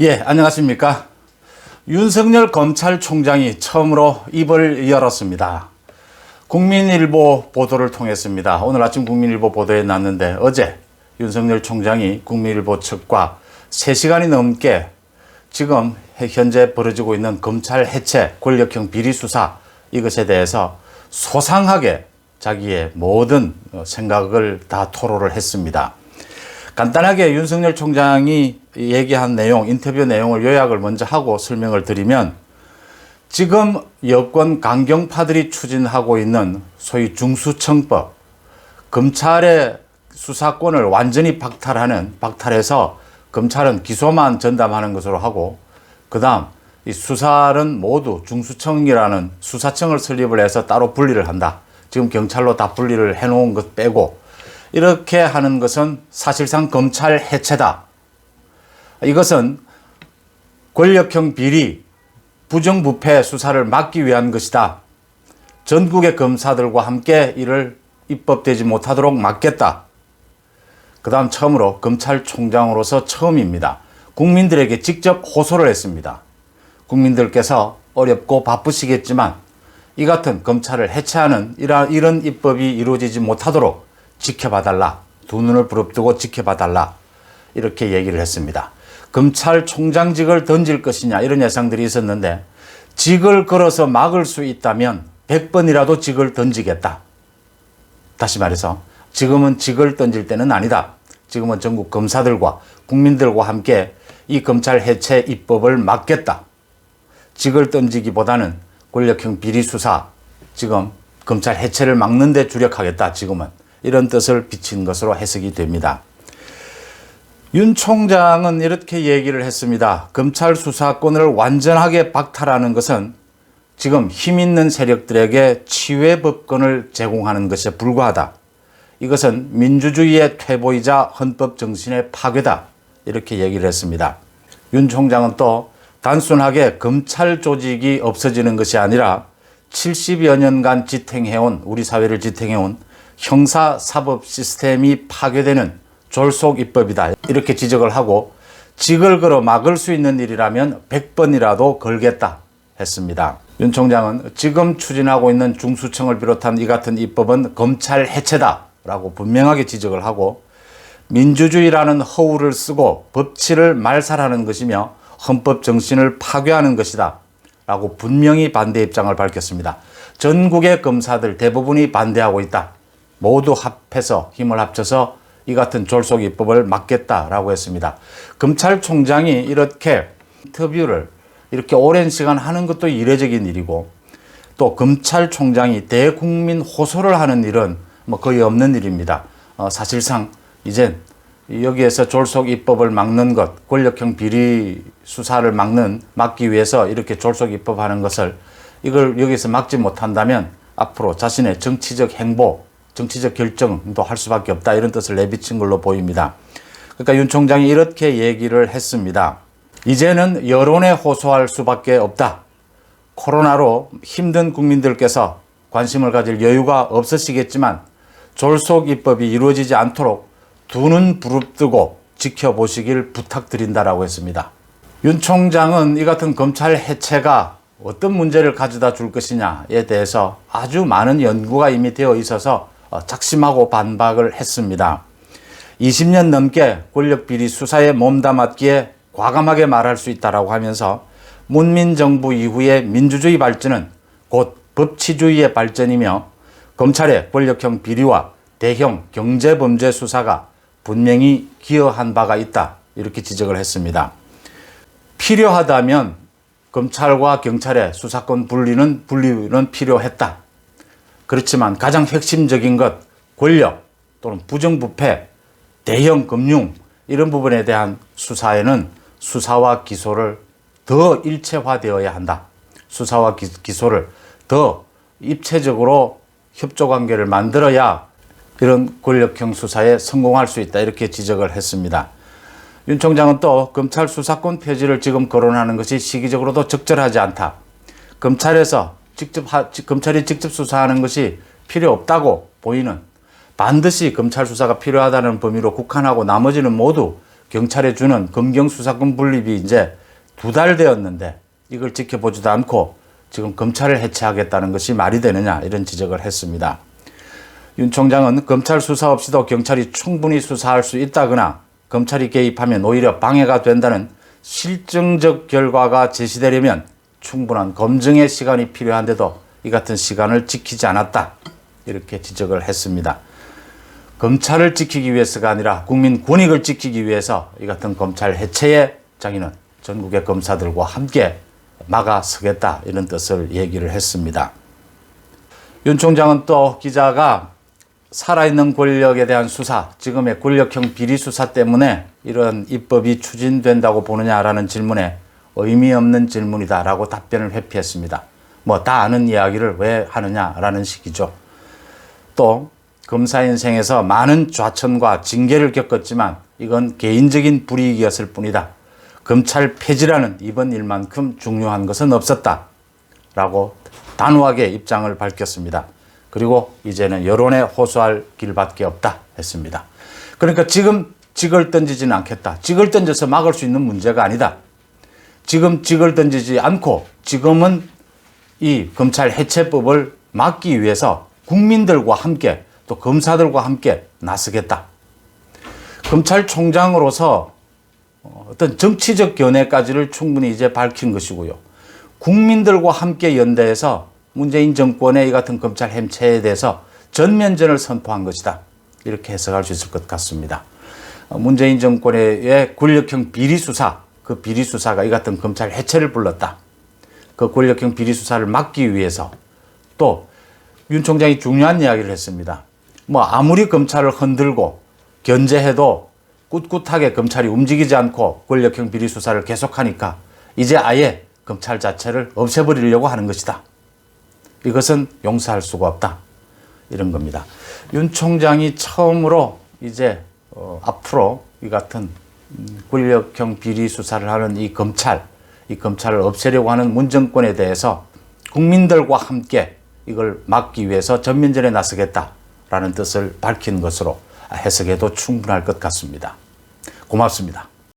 예, 안녕하십니까. 윤석열 검찰총장이 처음으로 입을 열었습니다. 국민일보 보도를 통했습니다. 오늘 아침 국민일보 보도에 났는데 어제 윤석열 총장이 국민일보 측과 3시간이 넘게 지금 현재 벌어지고 있는 검찰 해체, 권력형 비리 수사 이것에 대해서 소상하게 자기의 모든 생각을 다 토로를 했습니다. 간단하게 윤석열 총장이 얘기한 내용, 인터뷰 내용을 요약을 먼저 하고 설명을 드리면 지금 여권 강경파들이 추진하고 있는 소위 중수청법, 검찰의 수사권을 완전히 박탈해서 검찰은 기소만 전담하는 것으로 하고 그 다음 이 수사는 모두 중수청이라는 수사청을 설립을 해서 따로 분리를 한다. 지금 경찰로 다 분리를 해놓은 것 빼고 이렇게 하는 것은 사실상 검찰 해체다. 이것은 권력형 비리, 부정부패 수사를 막기 위한 것이다. 전국의 검사들과 함께 이를 입법되지 못하도록 막겠다. 그 다음 처음으로 검찰총장으로서 처음입니다. 국민들에게 직접 호소를 했습니다. 국민들께서 어렵고 바쁘시겠지만 이 같은 검찰을 해체하는 이런 입법이 이루어지지 못하도록 지켜봐달라. 두 눈을 부릅뜨고 지켜봐달라. 이렇게 얘기를 했습니다. 검찰총장직을 던질 것이냐 이런 예상들이 있었는데 직을 걸어서 막을 수 있다면 100번이라도 직을 던지겠다. 다시 말해서 지금은 직을 던질 때는 아니다. 지금은 전국 검사들과 국민들과 함께 이 검찰 해체 입법을 막겠다. 직을 던지기보다는 권력형 비리 수사, 지금 검찰 해체를 막는 데 주력하겠다. 지금은. 이런 뜻을 비친 것으로 해석이 됩니다. 윤 총장은 이렇게 얘기를 했습니다. 검찰 수사권을 완전하게 박탈하는 것은 지금 힘 있는 세력들에게 치외 법권을 제공하는 것에 불과하다. 이것은 민주주의의 퇴보이자 헌법 정신의 파괴다. 이렇게 얘기를 했습니다. 윤 총장은 또 단순하게 검찰 조직이 없어지는 것이 아니라 70여 년간 지탱해온, 우리 사회를 지탱해온 형사사법 시스템이 파괴되는 졸속 입법이다. 이렇게 지적을 하고 직을 걸어 막을 수 있는 일이라면 100번이라도 걸겠다 했습니다. 윤 총장은 지금 추진하고 있는 중수청을 비롯한 이 같은 입법은 검찰 해체다 라고 분명하게 지적을 하고 민주주의라는 허울을 쓰고 법치를 말살하는 것이며 헌법 정신을 파괴하는 것이다 라고 분명히 반대 입장을 밝혔습니다. 전국의 검사들 대부분이 반대하고 있다. 모두 합해서 힘을 합쳐서 이 같은 졸속 입법을 막겠다라고 했습니다. 검찰총장이 이렇게 인터뷰를 이렇게 오랜 시간 하는 것도 이례적인 일이고 또 검찰총장이 대국민 호소를 하는 일은 거의 없는 일입니다. 사실상 이젠 여기에서 졸속 입법을 막는 것, 권력형 비리 수사를 막기 위해서 이렇게 졸속 입법하는 것을 이걸 여기서 막지 못한다면 앞으로 자신의 정치적 행보, 정치적 결정도 할 수밖에 없다. 이런 뜻을 내비친 걸로 보입니다. 그러니까 윤 총장이 이렇게 얘기를 했습니다. 이제는 여론에 호소할 수밖에 없다. 코로나로 힘든 국민들께서 관심을 가질 여유가 없으시겠지만 졸속 입법이 이루어지지 않도록 두 눈 부릅뜨고 지켜보시길 부탁드린다라고 했습니다. 윤 총장은 이 같은 검찰 해체가 어떤 문제를 가져다 줄 것이냐에 대해서 아주 많은 연구가 이미 되어 있어서 작심하고 반박을 했습니다. 20년 넘게 권력비리 수사에 몸담았기에 과감하게 말할 수 있다라고 하면서 문민정부 이후의 민주주의 발전은 곧 법치주의의 발전이며 검찰의 권력형 비리와 대형 경제범죄 수사가 분명히 기여한 바가 있다. 이렇게 지적을 했습니다. 필요하다면 검찰과 경찰의 수사권 분리는 필요했다. 그렇지만 가장 핵심적인 것, 권력 또는 부정부패, 대형 금융 이런 부분에 대한 수사에는 수사와 기소를 더 일체화되어야 한다. 수사와 기소를 더 입체적으로 협조관계를 만들어야 이런 권력형 수사에 성공할 수 있다. 이렇게 지적을 했습니다. 윤 총장은 또 검찰 수사권 폐지를 지금 거론하는 것이 시기적으로도 적절하지 않다. 검찰이 직접 수사하는 것이 필요 없다고 보이는 반드시 검찰 수사가 필요하다는 범위로 국한하고 나머지는 모두 경찰에 주는 검경수사권 분립이 이제 2달 되었는데 이걸 지켜보지도 않고 지금 검찰을 해체하겠다는 것이 말이 되느냐 이런 지적을 했습니다. 윤 총장은 검찰 수사 없이도 경찰이 충분히 수사할 수 있다거나 검찰이 개입하면 오히려 방해가 된다는 실증적 결과가 제시되려면 충분한 검증의 시간이 필요한데도 이 같은 시간을 지키지 않았다 이렇게 지적을 했습니다. 검찰을 지키기 위해서가 아니라 국민 권익을 지키기 위해서 이 같은 검찰 해체에 자기는 전국의 검사들과 함께 막아서겠다 이런 뜻을 얘기를 했습니다. 윤 총장은 또 기자가 살아있는 권력에 대한 수사, 지금의 권력형 비리 수사 때문에 이런 입법이 추진된다고 보느냐라는 질문에 의미 없는 질문이다라고 답변을 회피했습니다. 뭐 다 아는 이야기를 왜 하느냐라는 식이죠. 또 검사 인생에서 많은 좌천과 징계를 겪었지만 이건 개인적인 불이익이었을 뿐이다. 검찰 폐지라는 이번 일만큼 중요한 것은 없었다. 라고 단호하게 입장을 밝혔습니다. 그리고 이제는 여론에 호소할 길밖에 없다 했습니다. 그러니까 지금 직을 던지지는 않겠다. 직을 던져서 막을 수 있는 문제가 아니다. 지금 직을 던지지 않고 지금은 이 검찰 해체법을 막기 위해서 국민들과 함께 또 검사들과 함께 나서겠다. 검찰총장으로서 어떤 정치적 견해까지를 충분히 이제 밝힌 것이고요. 국민들과 함께 연대해서 문재인 정권의 이 같은 검찰 해체에 대해서 전면전을 선포한 것이다. 이렇게 해석할 수 있을 것 같습니다. 문재인 정권의 권력형 비리 수사, 그 비리 수사가 이 같은 검찰 해체를 불렀다. 그 권력형 비리 수사를 막기 위해서 또 윤 총장이 중요한 이야기를 했습니다. 뭐 아무리 검찰을 흔들고 견제해도 꿋꿋하게 검찰이 움직이지 않고 권력형 비리 수사를 계속하니까 이제 아예 검찰 자체를 없애버리려고 하는 것이다. 이것은 용서할 수가 없다. 이런 겁니다. 윤 총장이 처음으로 이제 앞으로 이 같은 권력형 비리 수사를 하는 이 검찰을 없애려고 하는 문정권에 대해서 국민들과 함께 이걸 막기 위해서 전면전에 나서겠다라는 뜻을 밝힌 것으로 해석해도 충분할 것 같습니다. 고맙습니다.